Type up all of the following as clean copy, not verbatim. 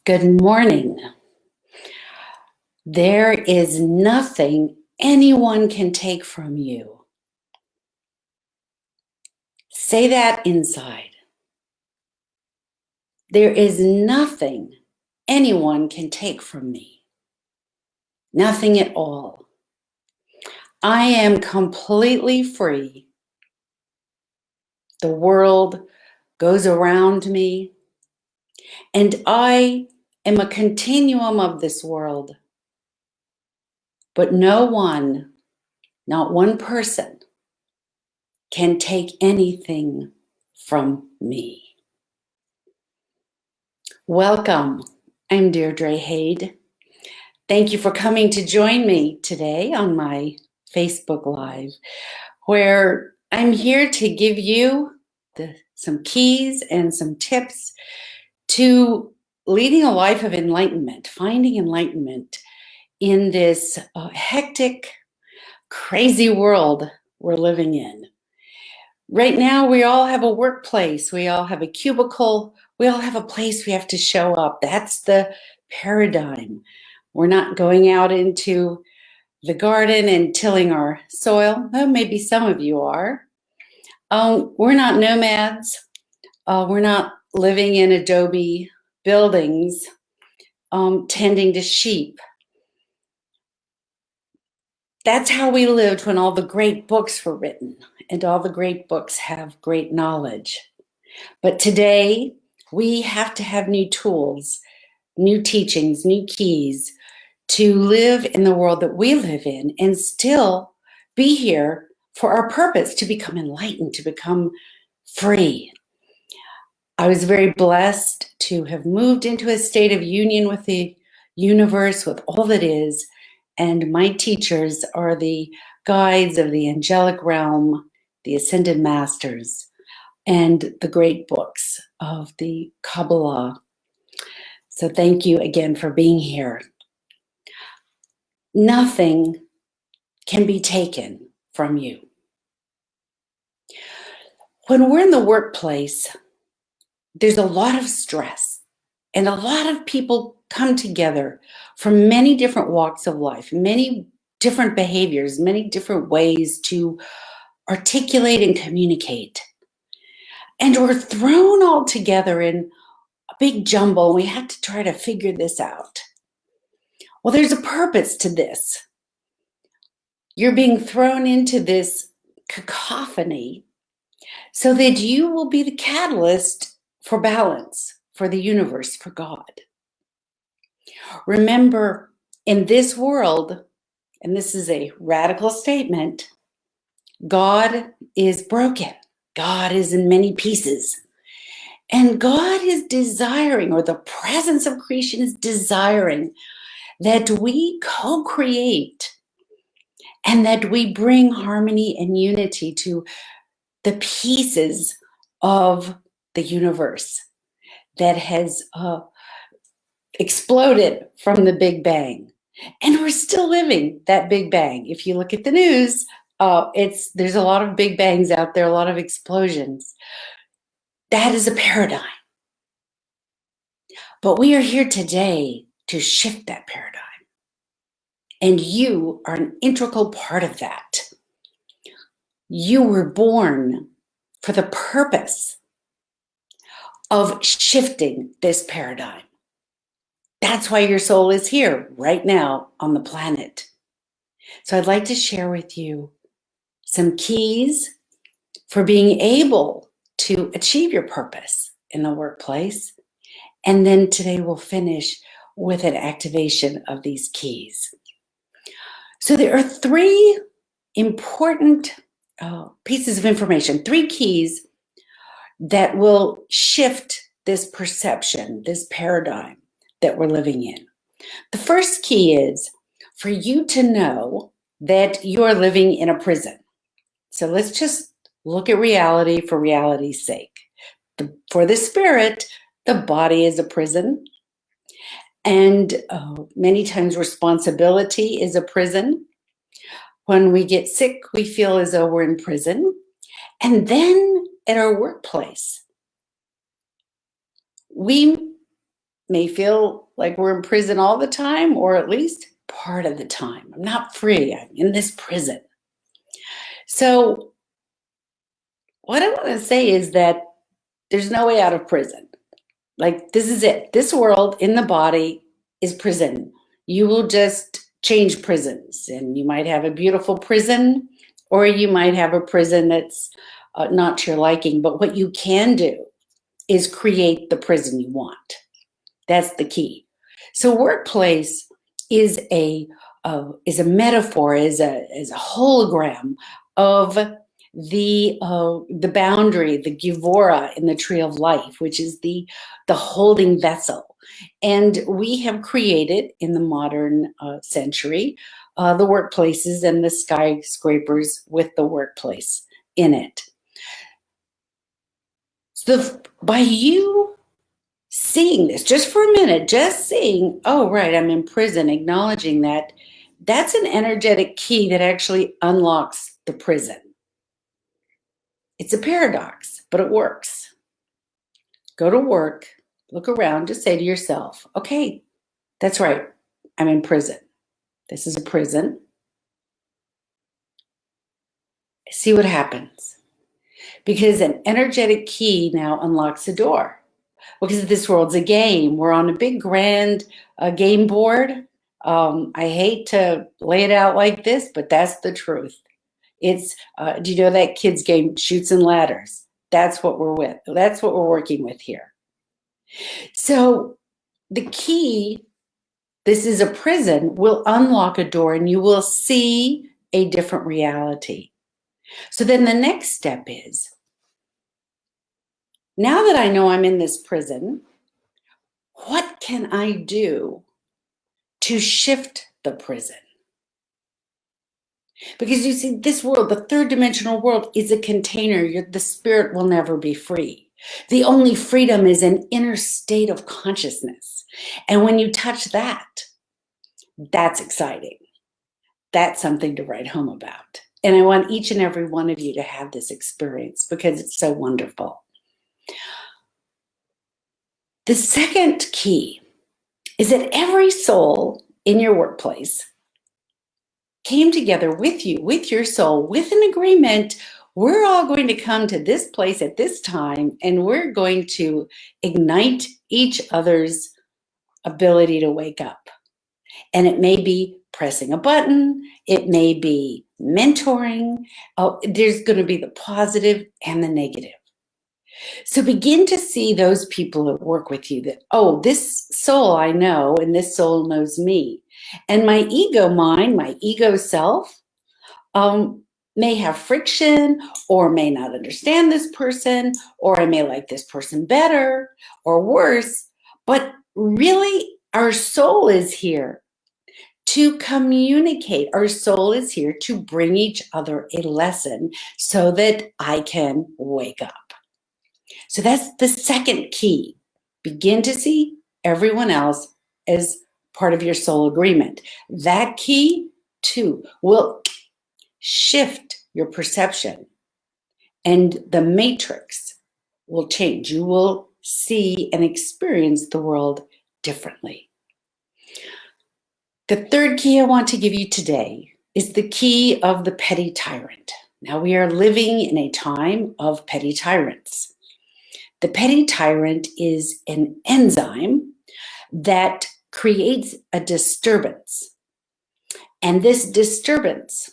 Good morning. There is nothing anyone can take from you. Say that inside. There is nothing anyone can take from me. Nothing at all. I am completely free. The world goes around me, and I am a continuum of this world. But no one, not one person, can take anything from me. Welcome. I'm Deirdre Online. Thank you for coming to join me today on my Facebook Live, where I'm here to give you some keys and some tips to leading a life of enlightenment, finding enlightenment in this hectic, crazy world we're living in. Right now, we all have a workplace. We all have a cubicle. We all have a place we have to show up. That's the paradigm. We're not going out into the garden and tilling our soil. Well, maybe some of you are. We're not nomads. We're not living in adobe buildings, tending to sheep. That's how we lived when all the great books were written, and all the great books have great knowledge. But today, we have to have new tools, new teachings, new keys to live in the world that we live in and still be here for our purpose, to become enlightened, to become free. I was very blessed to have moved into a state of union with the universe, with all that is, and my teachers are the guides of the angelic realm, the ascended masters, and the great books of the Kabbalah. So thank you again for being here. Nothing can be taken from you. When we're in the workplace, there's a lot of stress, and a lot of people come together from many different walks of life, many different behaviors, many different ways to articulate and communicate. And we're thrown all together in a big jumble, and we have to try to figure this out. Well, there's a purpose to this. You're being thrown into this cacophony so that you will be the catalyst for balance, for the universe, for God. Remember, in this world, and this is a radical statement, God is broken. God is in many pieces. And God is desiring, or the presence of creation is desiring, that we co-create and that we bring harmony and unity to the pieces of the universe that has exploded from the Big Bang. And we're still living that Big Bang. If you look at the news, there's a lot of Big Bangs out there, a lot of explosions. That is a paradigm. But we are here today to shift that paradigm. And you are an integral part of that. You were born for the purpose of shifting this paradigm. That's why your soul is here right now on the planet. So I'd like to share with you some keys for being able to achieve your purpose in the workplace. And then today we'll finish with an activation of these keys. So there are three important pieces of information, three keys that will shift this perception, this paradigm that we're living in. The first key is for you to know that you are living in a prison. So let's just look at reality for reality's sake. For the spirit, the body is a prison. And many times responsibility is a prison. When we get sick, we feel as though we're in prison. And then at our workplace, we may feel like we're in prison all the time, or at least part of the time. I'm not free, I'm in this prison. So what I want to say is that there's no way out of prison. Like, this is it. This world in the body is prison. You will just change prisons, and you might have a beautiful prison, or you might have a prison that's not to your liking. But what you can do is create the prison you want. That's the key. So workplace is a metaphor, is a hologram of the boundary, the givora in the tree of life, which is the holding vessel. And we have created in the modern century the workplaces and the skyscrapers with the workplace in it. So by you seeing this just for a minute, just seeing, oh, right, I'm in prison, acknowledging that, that's an energetic key that actually unlocks the prison. It's a paradox, but it works. Go to work, look around, just say to yourself, okay, that's right, I'm in prison. This is a prison. See what happens. Because an energetic key now unlocks a door. Because this world's a game. We're on a big, grand game board. I hate to lay it out like this, but that's the truth. It's, do you know that kids game, Chutes and Ladders? That's what we're with. That's what we're working with here. So the key, this is a prison, will unlock a door and you will see a different reality. So then the next step is, now that I know I'm in this prison, what can I do to shift the prison? Because you see, this world, the third dimensional world, is a container. The spirit will never be free. The only freedom is an inner state of consciousness. And when you touch that, that's exciting. That's something to write home about. And I want each and every one of you to have this experience because it's so wonderful. The second key is that every soul in your workplace came together with you, with your soul, with an agreement. We're all going to come to this place at this time, and we're going to ignite each other's ability to wake up. And it may be pressing a button, it may be mentoring. There's going to be the positive and the negative. So begin to see those people that work with you that, oh, this soul I know, and this soul knows me. And my ego mind, my ego self, may have friction or may not understand this person, or I may like this person better or worse. But really, our soul is here to communicate. Our soul is here to bring each other a lesson so that I can wake up. So that's the second key. Begin to see everyone else as part of your soul agreement. That key, too, will shift your perception, and the matrix will change. You will see and experience the world differently. The third key I want to give you today is the key of the petty tyrant. Now, we are living in a time of petty tyrants. The petty tyrant is an enzyme that creates a disturbance. And this disturbance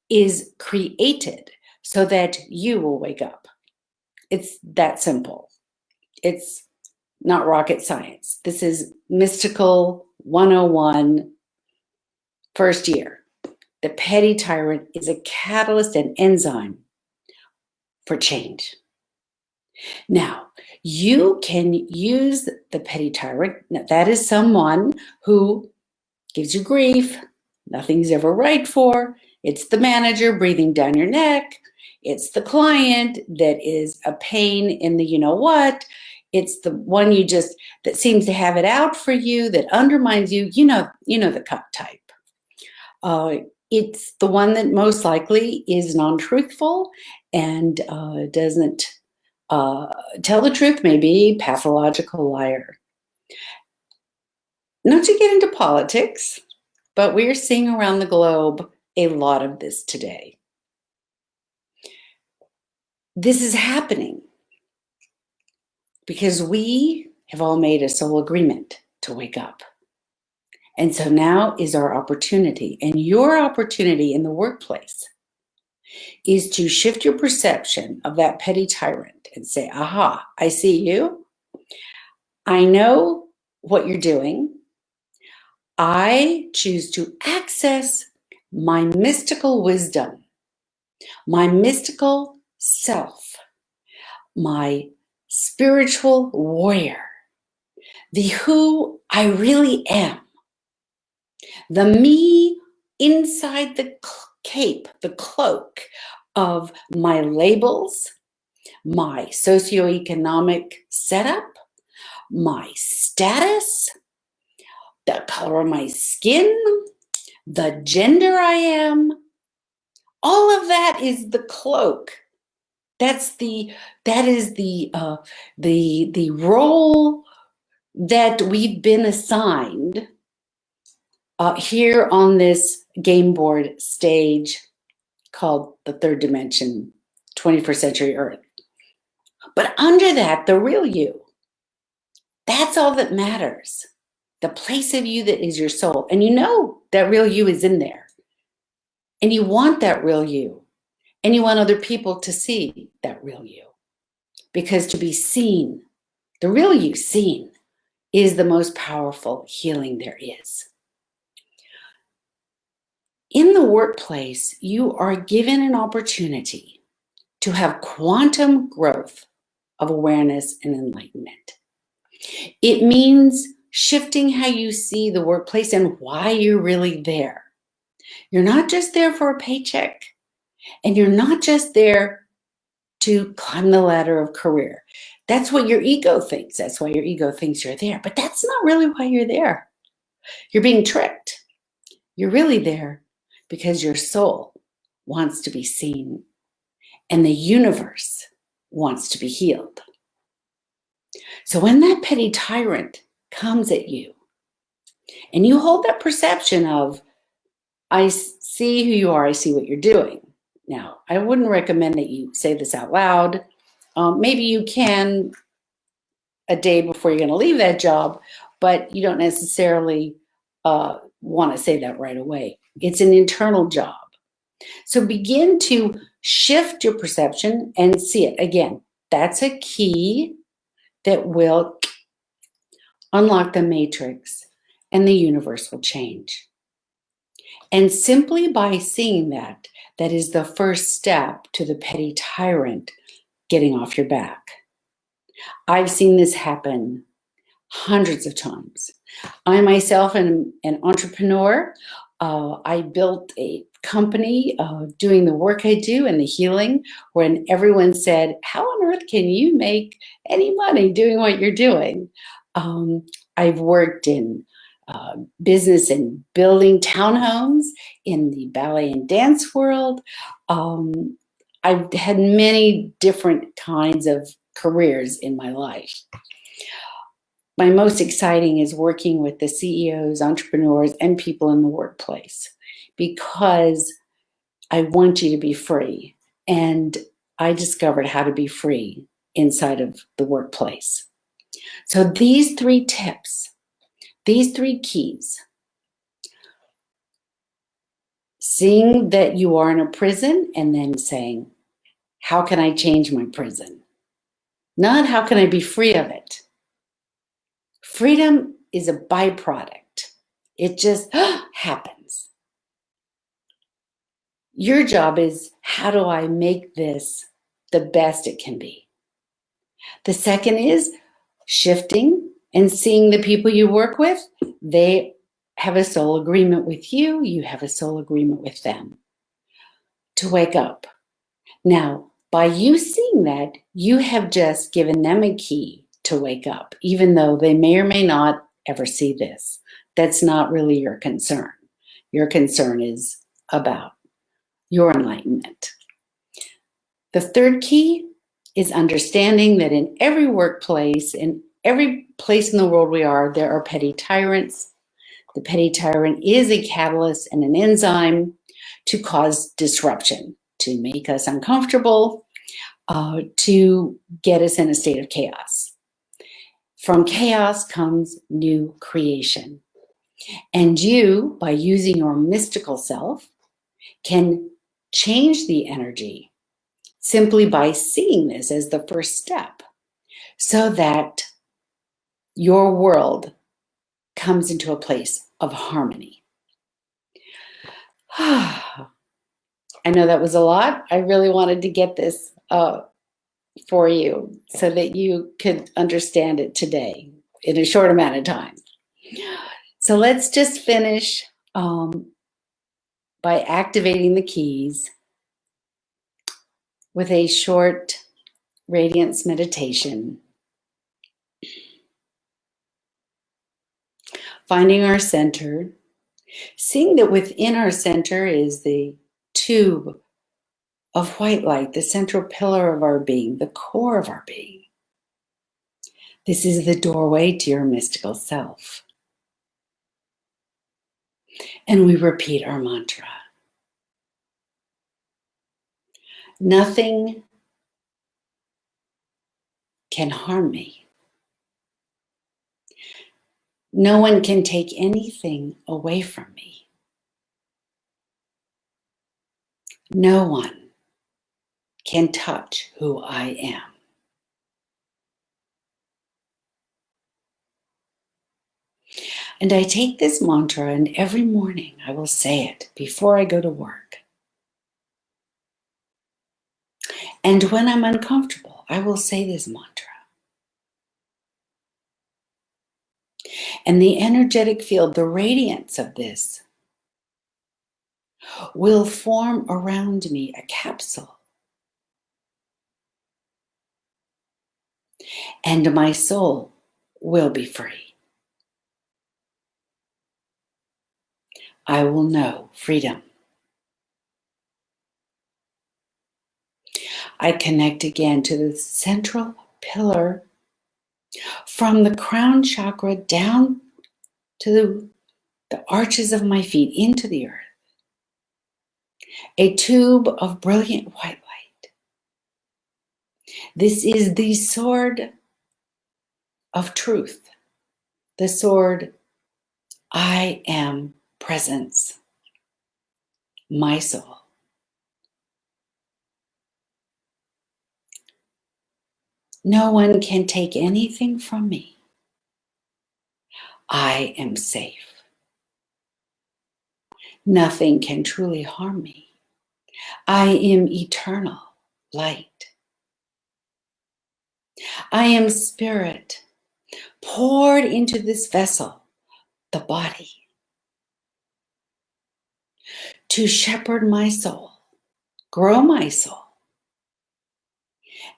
is created so that you will wake up. It's that simple. It's not rocket science. This is mystical 101, first year. The petty tyrant is a catalyst and enzyme for change. Now, you can use the petty tyrant. Now, that is someone who gives you grief, nothing's ever right for. It's the manager breathing down your neck. It's the client that is a pain in the you-know-what. It's the one that seems to have it out for you, that undermines you. You know the type. It's the one that most likely is non-truthful and doesn't tell the truth, maybe pathological liar. Not to get into politics, but we are seeing around the globe a lot of this today. This is happening because we have all made a soul agreement to wake up. And so now is our opportunity. And your opportunity in the workplace is to shift your perception of that petty tyrant and say, aha, I see you. I know what you're doing. I choose to access my mystical wisdom, my mystical self, my spiritual warrior, the who I really am, the me inside the cape, the cloak of my labels, my socioeconomic setup, my status, the color of my skin, the gender I am. All of that is the cloak. That is the role that we've been assigned here on this game board stage called the third dimension, 21st century Earth. But under that, the real you, that's all that matters. The place of you that is your soul. And you know that real you is in there. And you want that real you. And you want other people to see that real you. Because to be seen, the real you seen, is the most powerful healing there is. In the workplace, you are given an opportunity to have quantum growth of awareness and enlightenment. It means shifting how you see the workplace and why you're really there. You're not just there for a paycheck, and you're not just there to climb the ladder of career. That's what your ego thinks. That's why your ego thinks you're there. But that's not really why you're there. You're being tricked. You're really there because your soul wants to be seen and the universe wants to be healed. So when that petty tyrant comes at you and you hold that perception of, I see who you are, I see what you're doing. Now, I wouldn't recommend that you say this out loud. Maybe you can a day before you're going to leave that job, but you don't necessarily want to say that right away. It's an internal job. So begin to shift your perception and see it. Again, that's a key that will unlock the matrix and the universe will change. And simply by seeing that, that is the first step to the petty tyrant getting off your back. I've seen this happen hundreds of times. I myself am an entrepreneur. I built a company doing the work I do and the healing when everyone said, how on earth can you make any money doing what you're doing? I've worked in business and building townhomes in the ballet and dance world. I've had many different kinds of careers in my life. My most exciting is working with the CEOs, entrepreneurs, and people in the workplace because I want you to be free. And I discovered how to be free inside of the workplace. So these 3 tips, these 3 keys, seeing that you are in a prison and then saying, how can I change my prison? Not how can I be free of it? Freedom is a byproduct. It just happens. Your job is, how do I make this the best it can be? The second is shifting and seeing the people you work with. They have a soul agreement with you. You have a soul agreement with them to wake up. Now, by you seeing that, you have just given them a key to wake up, even though they may or may not ever see this. That's not really your concern. Your concern is about your enlightenment. The third key is understanding that in every workplace, in every place in the world we are, there are petty tyrants The petty tyrant is a catalyst and an enzyme to cause disruption, to make us uncomfortable, to get us in a state of chaos. From chaos comes new creation. And you, by using your mystical self, can change the energy simply by seeing this as the first step, so that your world comes into a place of harmony. I know that was a lot. I really wanted to get this for you so that you could understand it today in a short amount of time. So let's just finish by activating the keys with a short radiance meditation. Finding our center, seeing that within our center is the tube of white light, the central pillar of our being, the core of our being. This is the doorway to your mystical self. And we repeat our mantra. Nothing can harm me. No one can take anything away from me. No one can touch who I am. And I take this mantra, and every morning I will say it before I go to work. And when I'm uncomfortable, I will say this mantra. And the energetic field, the radiance of this, will form around me a capsule. And my soul will be free. I will know freedom. I connect again to the central pillar from the crown chakra down to the arches of my feet into the earth. A tube of brilliant white light. This is the sword of truth. The sword, I am presence. My soul. No one can take anything from me. I am safe. Nothing can truly harm me. I am eternal light. I am spirit poured into this vessel, the body, to shepherd my soul, grow my soul,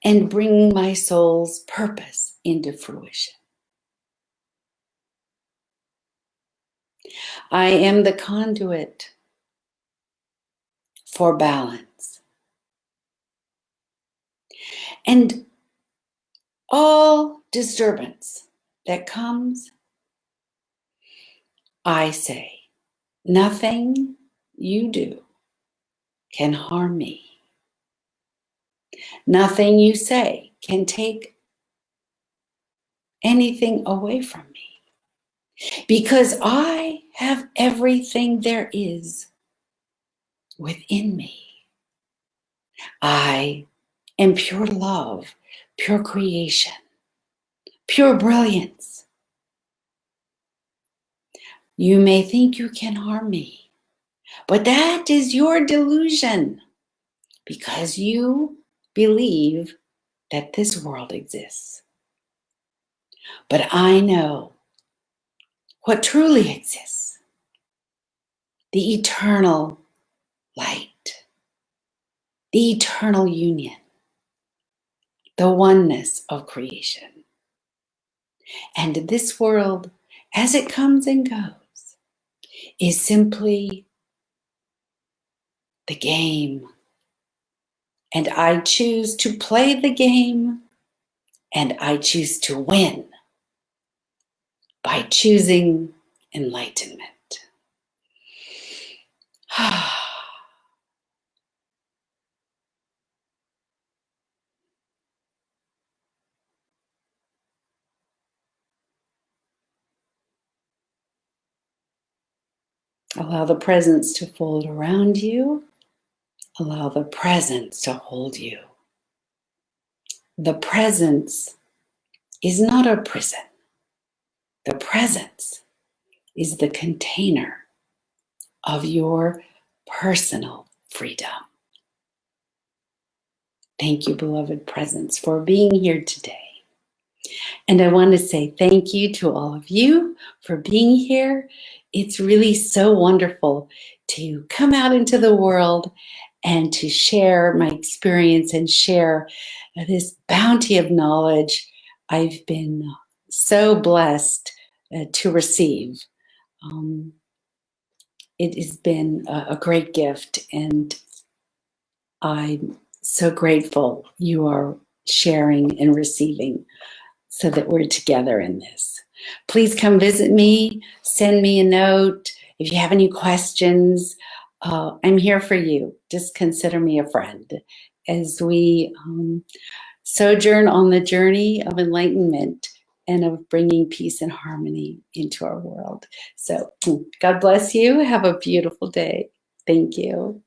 and bring my soul's purpose into fruition. I am the conduit for balance. And all disturbance that comes, I say, nothing you do can harm me. Nothing you say can take anything away from me. Because I have everything there is within me. I am pure love, pure creation, pure brilliance. You may think you can harm me, but that is your delusion, because you believe that this world exists. But I know what truly exists: the eternal light, the eternal union, the oneness of creation. And this world, as it comes and goes, is simply the game. And I choose to play the game, and I choose to win by choosing enlightenment. Allow the presence to fold around you. Allow the presence to hold you. The presence is not a prison. The presence is the container of your personal freedom. Thank you, beloved presence, for being here today. And I want to say thank you to all of you for being here. It's really so wonderful to come out into the world and to share my experience and share this bounty of knowledge I've been so blessed to receive. It has been a great gift, and I'm so grateful you are sharing and receiving so that we're together in this. Please come visit me, send me a note. If you have any questions, I'm here for you. Just consider me a friend as we sojourn on the journey of enlightenment and of bringing peace and harmony into our world. So God bless you. Have a beautiful day. Thank you.